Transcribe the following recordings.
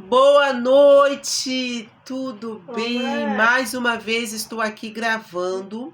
Boa noite, tudo bem? Olá. Mais uma vez estou aqui gravando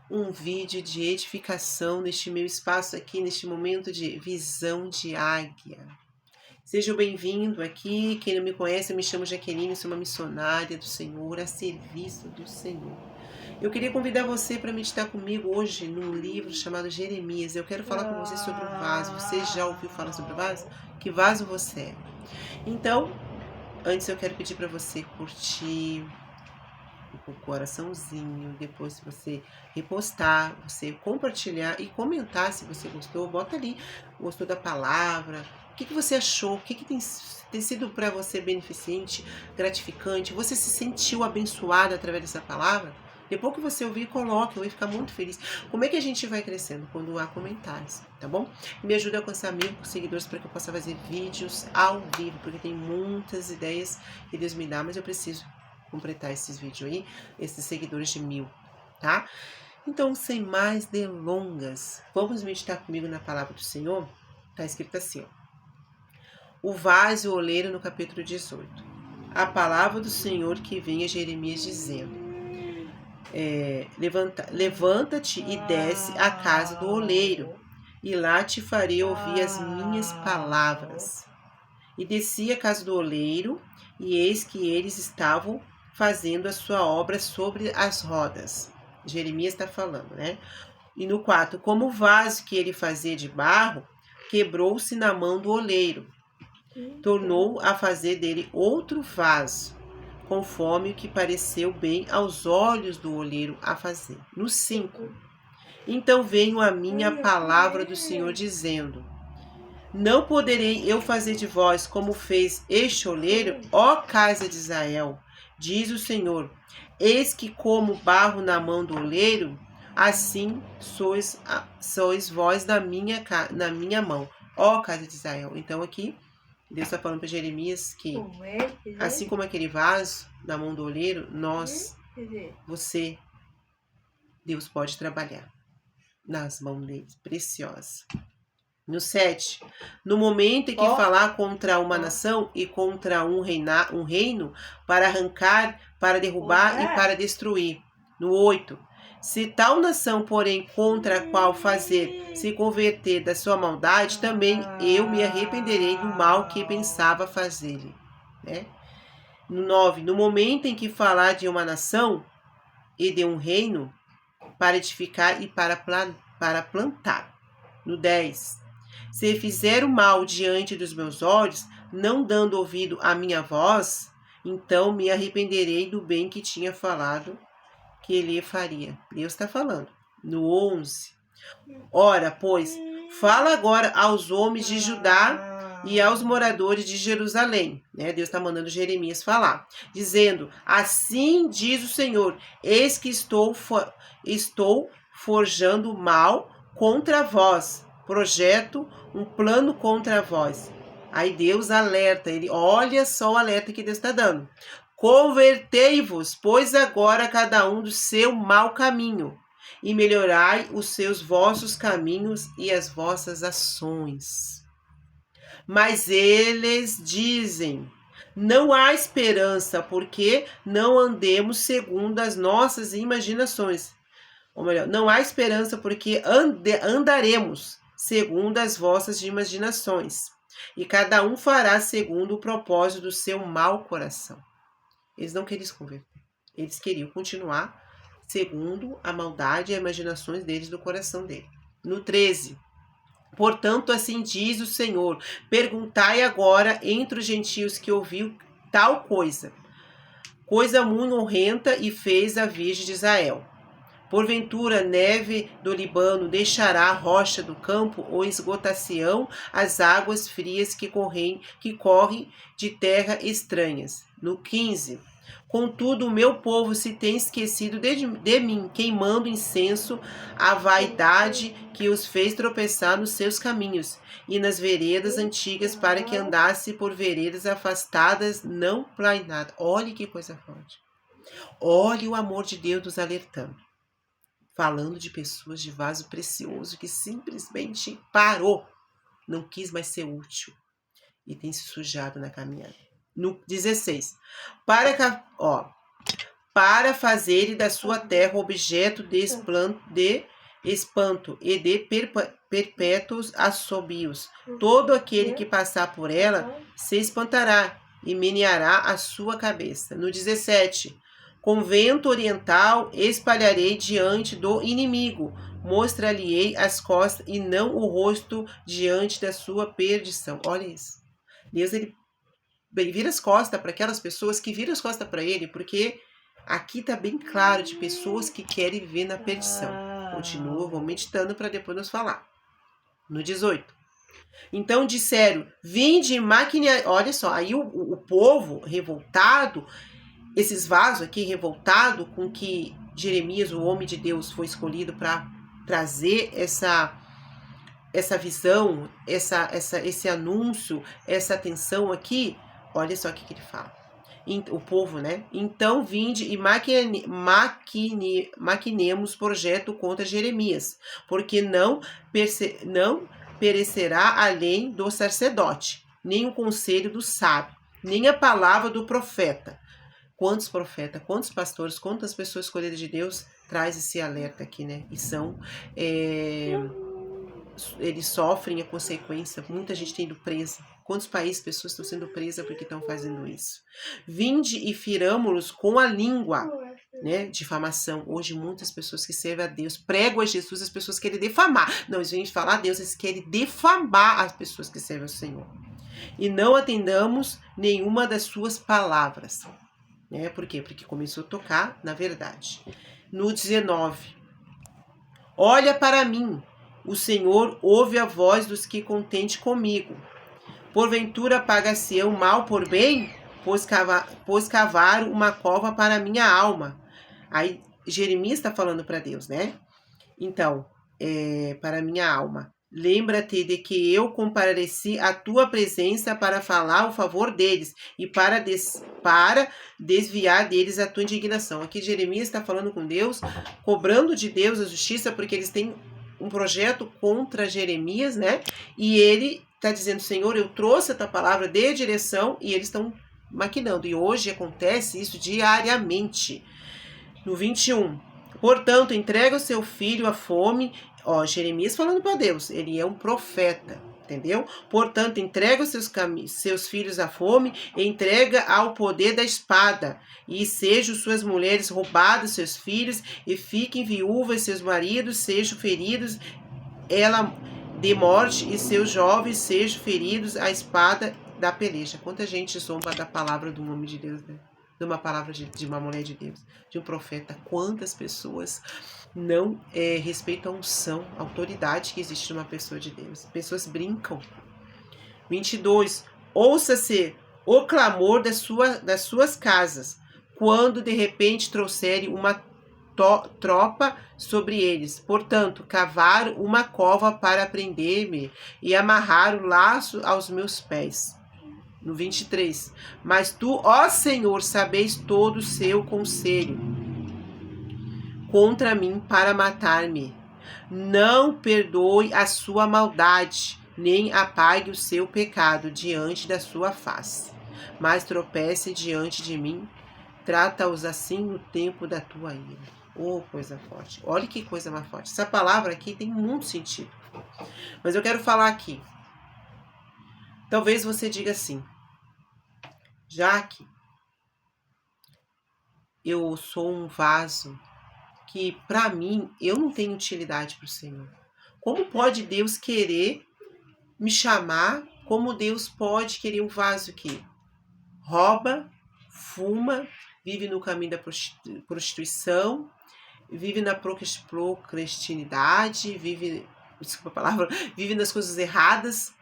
um vídeo de edificação neste meu espaço aqui, neste momento de visão de águia. Seja bem-vindo aqui, quem não me conhece, eu me chamo Jaqueline, sou uma missionária do Senhor, a serviço do Senhor. Eu queria convidar você para meditar comigo hoje num livro chamado Jeremias. Eu quero falar com você sobre o vaso. Você já ouviu falar sobre o vaso? Que vaso você é? Então, antes eu quero pedir para você curtir o coraçãozinho, depois se você repostar, você compartilhar e comentar se você gostou, bota ali, gostou da palavra, o que você achou, o que tem sido para você beneficente, gratificante, você se sentiu abençoado através dessa palavra? Depois que você ouvir, coloque, eu vou ficar muito feliz. Como é que a gente vai crescendo? Quando há comentários, tá bom? Me ajuda a alcançar 1000 seguidores para que eu possa fazer vídeos ao vivo, porque tem muitas ideias que Deus me dá, mas eu preciso completar esses vídeos aí, esses seguidores de 1000, tá? Então, sem mais delongas, vamos meditar comigo na palavra do Senhor? Tá escrito assim, ó. O vaso e o oleiro no capítulo 18. A palavra do Senhor que vem a Jeremias dizendo: levanta-te e desce à casa do oleiro, e lá te farei ouvir as minhas palavras. E desci à casa do oleiro, e eis que eles estavam fazendo a sua obra sobre as rodas. Jeremias está falando, né? E no 4, como o vaso que ele fazia de barro, quebrou-se na mão do oleiro. Tornou a fazer dele outro vaso, conforme o que pareceu bem aos olhos do oleiro a fazer. No 5, então veio a minha palavra do Senhor dizendo: não poderei eu fazer de vós como fez este oleiro, ó casa de Israel, diz o Senhor. Eis que como barro na mão do oleiro, assim sois vós na minha mão, ó casa de Israel. Então aqui, Deus está falando para Jeremias que, assim como aquele vaso na mão do oleiro, você, Deus pode trabalhar nas mãos dele, preciosa. No 7, no momento em que falar contra uma nação e contra um reino, para arrancar, para derrubar e para destruir. No 8, se tal nação, porém, contra a qual fazer se converter da sua maldade, também eu me arrependerei do mal que pensava fazer-lhe. Né? No 9, no momento em que falar de uma nação e de um reino, para edificar e para plantar. No 10, se fizer o mal diante dos meus olhos, não dando ouvido à minha voz, então me arrependerei do bem que tinha falado que ele faria. Deus está falando. No 11, ora, pois, fala agora aos homens de Judá e aos moradores de Jerusalém. Né? Deus está mandando Jeremias falar, dizendo: assim diz o Senhor, eis que estou forjando mal contra vós, projeto um plano contra vós. Aí Deus alerta, olha só o alerta que Deus está dando. Convertei-vos, pois agora cada um do seu mau caminho, e melhorai os vossos caminhos e as vossas ações. Mas eles dizem: não há esperança, porque não andemos segundo as nossas imaginações. Ou melhor, não há esperança porque andaremos segundo as vossas imaginações, e cada um fará segundo o propósito do seu mau coração. Eles não queriam se converter. Eles queriam continuar segundo a maldade e as imaginações deles do coração dele. No 13, portanto, assim diz o Senhor, perguntai agora entre os gentios que ouviu tal coisa muito horrenda e fez a Virgem de Israel. Porventura, neve do Líbano deixará a rocha do campo, ou esgotar-se-ão as águas frias que correm de terra estranhas. No 15, contudo, o meu povo se tem esquecido de mim, queimando incenso à vaidade que os fez tropeçar nos seus caminhos e nas veredas antigas, para que andasse por veredas afastadas, não planeadas. Olhe que coisa forte. Olhe o amor de Deus nos alertando. Falando de pessoas de vaso precioso que simplesmente parou, não quis mais ser útil e tem se sujado na caminhada. No 16. Para fazer da sua terra objeto de espanto e de perpétuos assobios. Todo aquele que passar por ela se espantará e meneará a sua cabeça. No 17. Com vento oriental espalharei diante do inimigo, mostrar-lhe-ei as costas e não o rosto diante da sua perdição. Olha isso. Deus, ele vira as costas para aquelas pessoas que viram as costas para ele, porque aqui está bem claro de pessoas que querem viver na perdição. Continua, vou meditando para depois nos falar. No 18. Então disseram, vinde e maquine... Olha só, aí o povo revoltado, esses vasos aqui revoltado com que Jeremias, o homem de Deus, foi escolhido para trazer essa visão, esse anúncio, essa atenção aqui. Olha só o que ele fala. O povo, né? Então vinde e maquinemos projeto contra Jeremias, porque não perecerá a lei do sacerdote, nem o conselho do sábio, nem a palavra do profeta. Quantos profetas, quantos pastores, quantas pessoas escolhidas de Deus traz esse alerta aqui, né? E são... eles sofrem a consequência, muita gente tem ido presa. Quantos países pessoas estão sendo presas porque estão fazendo isso? Vinde e firamo-los com a língua, né? Difamação. Hoje muitas pessoas que servem a Deus, pregam a Jesus, as pessoas querem defamar. Não, eles vêm falar a Deus, eles querem defamar as pessoas que servem ao Senhor. E não atendamos nenhuma das suas palavras. Né? Por quê? Porque começou a tocar na verdade. No 19. Olha para mim, o Senhor ouve a voz dos que contente comigo. Porventura paga-se o mal por bem, pois cavaram uma cova para a minha alma. Aí Jeremias está falando para Deus, né? Então, para a minha alma. Lembra-te de que eu compareci à tua presença para falar o favor deles e para desviar deles a tua indignação. Aqui Jeremias está falando com Deus, cobrando de Deus a justiça, porque eles têm um projeto contra Jeremias, né? E ele está dizendo, Senhor, eu trouxe a tua palavra de direção e eles estão maquinando. E hoje acontece isso diariamente. No 21. Portanto, entrega o seu filho à fome. Ó, Jeremias falando para Deus, ele é um profeta, entendeu? Portanto, entrega os seus filhos à fome, entrega ao poder da espada, e sejam suas mulheres roubadas, seus filhos, e fiquem viúvas, seus maridos sejam feridos, ela de morte, e seus jovens sejam feridos à espada da peleja. Quanta gente zomba da palavra do homem de Deus, né? De uma palavra de uma mulher de Deus, de um profeta. Quantas pessoas não respeitam a unção, a autoridade que existe numa pessoa de Deus. Pessoas brincam. 22. Ouça-se o clamor das suas casas, quando de repente trouxerem uma tropa sobre eles. Portanto, cavaram uma cova para prender-me e amarrar o laço aos meus pés. No 23. Mas tu, ó Senhor, sabeis todo o seu conselho contra mim para matar-me. Não perdoe a sua maldade, nem apague o seu pecado diante da sua face. Mas tropece diante de mim, trata-os assim no tempo da tua ira. Oh, coisa forte. Olha que coisa mais forte. Essa palavra aqui tem muito sentido. Mas eu quero falar aqui. Talvez você diga assim, Jaque, eu sou um vaso que, para mim, eu não tenho utilidade para o Senhor. Como pode Deus querer me chamar? Como Deus pode querer um vaso que rouba, fuma, vive no caminho da prostituição, vive na procrastinidade, vive nas coisas erradas,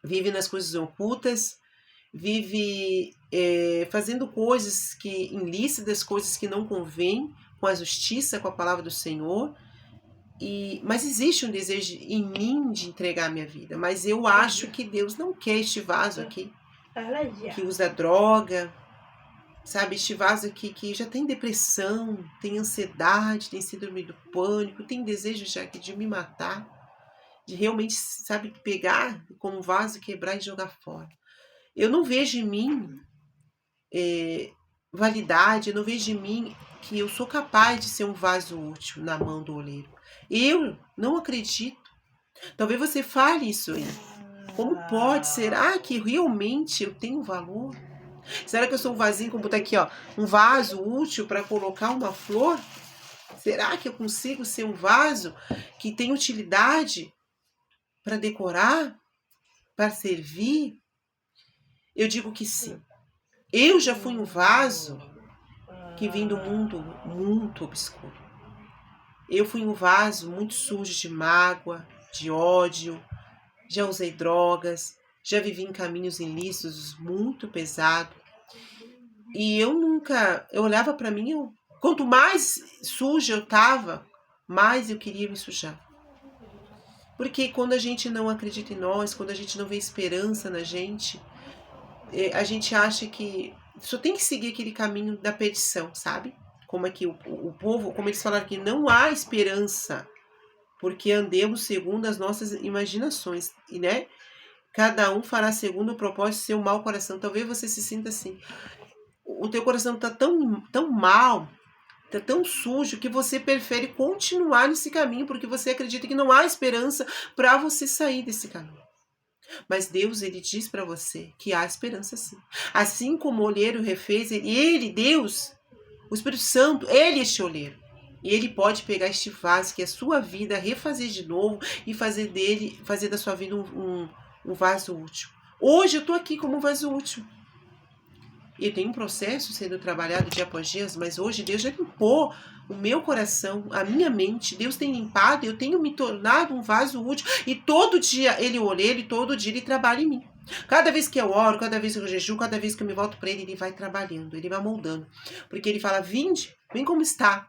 vive nas coisas ocultas, vive fazendo coisas ilícitas, coisas que não convêm, com a justiça, com a palavra do Senhor. Mas existe um desejo em mim de entregar a minha vida. Mas eu acho que Deus não quer este vaso aqui, que usa droga, sabe? Este vaso aqui que já tem depressão, tem ansiedade, tem síndrome do pânico, tem desejo já aqui de me matar, de realmente, sabe, pegar como um vaso, quebrar e jogar fora. Eu não vejo em mim validade, eu não vejo em mim que eu sou capaz de ser um vaso útil na mão do oleiro. Eu não acredito. Talvez você fale isso aí. Como pode? Será que realmente eu tenho valor? Será que eu sou um vasinho, como botar aqui, ó, um vaso útil para colocar uma flor? Será que eu consigo ser um vaso que tem utilidade para decorar, para servir? Eu digo que sim. Eu já fui um vaso que vim do mundo muito obscuro. Eu fui um vaso muito sujo de mágoa, de ódio, já usei drogas, já vivi em caminhos ilícitos muito pesados. E eu olhava para mim, quanto mais suja eu estava, mais eu queria me sujar. Porque quando a gente não acredita em nós, quando a gente não vê esperança na gente, a gente acha que só tem que seguir aquele caminho da perdição, sabe? Como é que o povo, como eles falaram aqui, não há esperança, porque andemos segundo as nossas imaginações, e né? Cada um fará segundo o propósito do seu mau coração. Talvez você se sinta assim. O teu coração está tão mal, está tão sujo, que você prefere continuar nesse caminho, porque você acredita que não há esperança para você sair desse caminho. Mas Deus, ele diz para você que há esperança sim. Assim como o olheiro refez, ele, Deus, o Espírito Santo, ele é este olheiro. E ele pode pegar este vaso, que é a sua vida, refazer de novo e fazer da sua vida um vaso útil. Hoje eu estou aqui como um vaso útil. E tem um processo sendo trabalhado dia após dia, mas hoje Deus já limpou o meu coração, a minha mente. Deus tem limpado, eu tenho me tornado um vaso útil. E todo dia ele olha, ele todo dia ele trabalha em mim. Cada vez que eu oro, cada vez que eu jejuo, cada vez que eu me volto para ele, ele vai trabalhando, ele vai moldando. Porque ele fala, vinde, vem como está.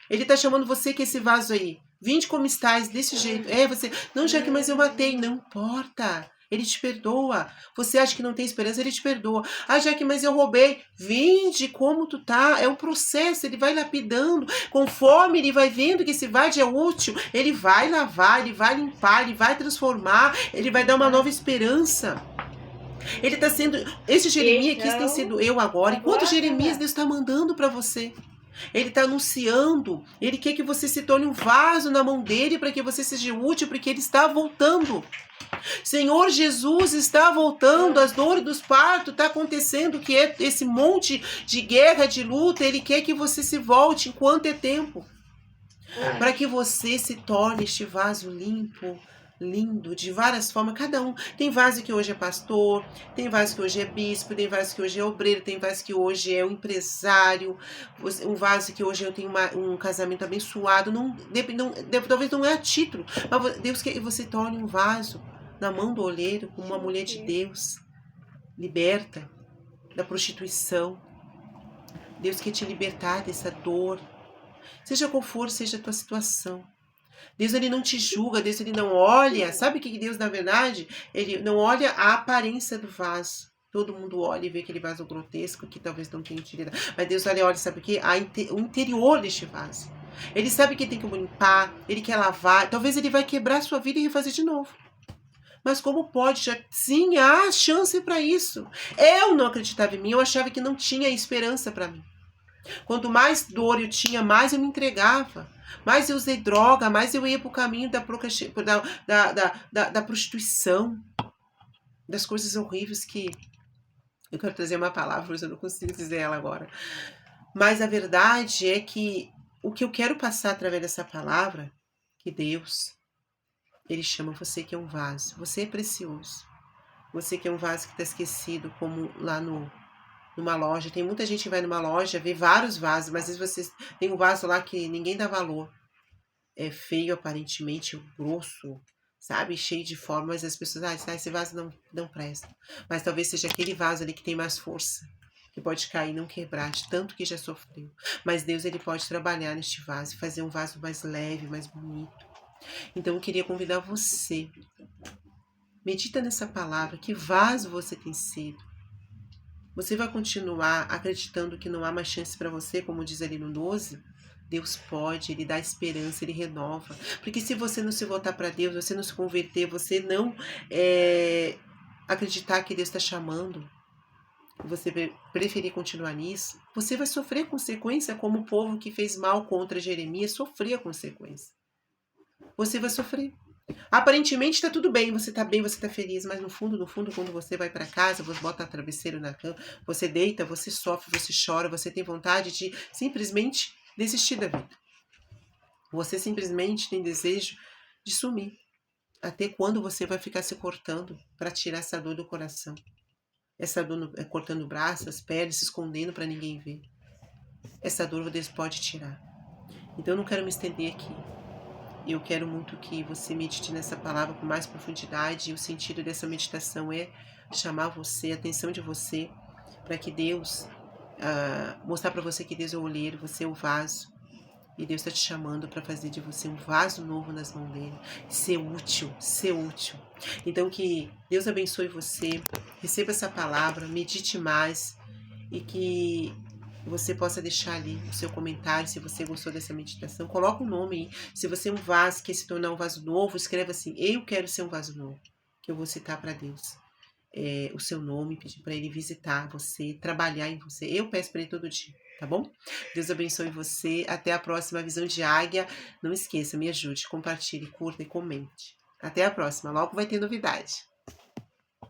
Ele está chamando você que esse vaso aí. Vinde como estás, desse jeito. Você, não, Jaque, mas eu matei. Não importa. Ele te perdoa. Você acha que não tem esperança, ele te perdoa. Jaque, mas eu roubei. Vinde como tu tá. É um processo, ele vai lapidando. Conforme ele vai vendo que esse vaso é útil, ele vai lavar, ele vai limpar, ele vai transformar, ele vai dar uma nova esperança. Ele está sendo... Esse Jeremias aqui tem sido eu agora. E quantos Jeremias Deus está mandando para você? Ele está anunciando. Ele quer que você se torne um vaso na mão dele para que você seja útil, porque ele está voltando. Senhor Jesus está voltando, as dores dos partos está acontecendo, que é esse monte de guerra, de luta. Ele quer que você se volte enquanto é tempo, para que você se torne este vaso limpo, lindo, de várias formas. Cada um tem vaso que hoje é pastor, tem vaso que hoje é bispo, tem vaso que hoje é obreiro, tem vaso que hoje é um empresário, um vaso que hoje eu tenho um casamento abençoado. Talvez não é a título, mas Deus quer que você torne um vaso na mão do olheiro, como uma mulher de Deus, liberta da prostituição. Deus quer te libertar dessa dor, seja qual for, seja a tua situação. Deus, ele não te julga, Deus, ele não olha. Sabe o que Deus, na verdade? Ele não olha a aparência do vaso. Todo mundo olha e vê aquele vaso grotesco que talvez não tenha utilidade. Mas Deus olha, sabe o que? O interior deste vaso. Ele sabe que tem que limpar, ele quer lavar. Talvez ele vai quebrar a sua vida e refazer de novo. Mas como pode? Sim, há chance para isso. Eu não acreditava em mim, eu achava que não tinha esperança para mim. Quanto mais dor eu tinha, mais eu me entregava. Mais eu usei droga, mais eu ia para o caminho da prostituição. Das coisas horríveis que... Eu quero trazer uma palavra, mas eu não consigo dizer ela agora. Mas a verdade é que o que eu quero passar através dessa palavra, que Deus... Ele chama você que é um vaso. Você é precioso. Você que é um vaso que está esquecido, como lá numa loja. Tem muita gente que vai numa loja, vê vários vasos, mas às vezes você tem um vaso lá que ninguém dá valor. É feio, aparentemente, grosso, sabe? Cheio de forma, mas as pessoas, esse vaso não presta. Mas talvez seja aquele vaso ali que tem mais força, que pode cair e não quebrar, de tanto que já sofreu. Mas Deus, ele pode trabalhar neste vaso, fazer um vaso mais leve, mais bonito. Então eu queria convidar você, medita nessa palavra, que vaso você tem sido. Você vai continuar acreditando que não há mais chance para você, como diz ali no 12? Deus pode, ele dá esperança, ele renova. Porque se você não se voltar para Deus, você não se converter, você não acreditar que Deus está chamando, você preferir continuar nisso, você vai sofrer consequência como o povo que fez mal contra Jeremias sofria consequência. Você vai sofrer. Aparentemente está tudo bem, você está bem, você está feliz, mas no fundo, quando você vai para casa, você bota o travesseiro na cama, você deita, você sofre, você chora, você tem vontade de simplesmente desistir da vida. Você simplesmente tem desejo de sumir. Até quando você vai ficar se cortando para tirar essa dor do coração? Essa dor cortando o braço, as pernas, se escondendo para ninguém ver. Essa dor Deus pode tirar. Então eu não quero me estender aqui. Eu quero muito que você medite nessa palavra com mais profundidade. E o sentido dessa meditação é chamar você, a atenção de você, para que Deus, mostrar para você que Deus é o oleiro, você é o vaso. E Deus está te chamando para fazer de você um vaso novo nas mãos dele. Ser útil, ser útil. Então que Deus abençoe você, receba essa palavra, medite mais e que você possa deixar ali o seu comentário se você gostou dessa meditação. Coloca um nome aí. Se você é um vaso, quer se tornar um vaso novo, escreva assim, eu quero ser um vaso novo, que eu vou citar para Deus. O seu nome, pedir para ele visitar você, trabalhar em você. Eu peço para ele todo dia, tá bom? Deus abençoe você. Até a próxima Visão de Águia. Não esqueça, me ajude, compartilhe, curta e comente. Até a próxima. Logo vai ter novidade.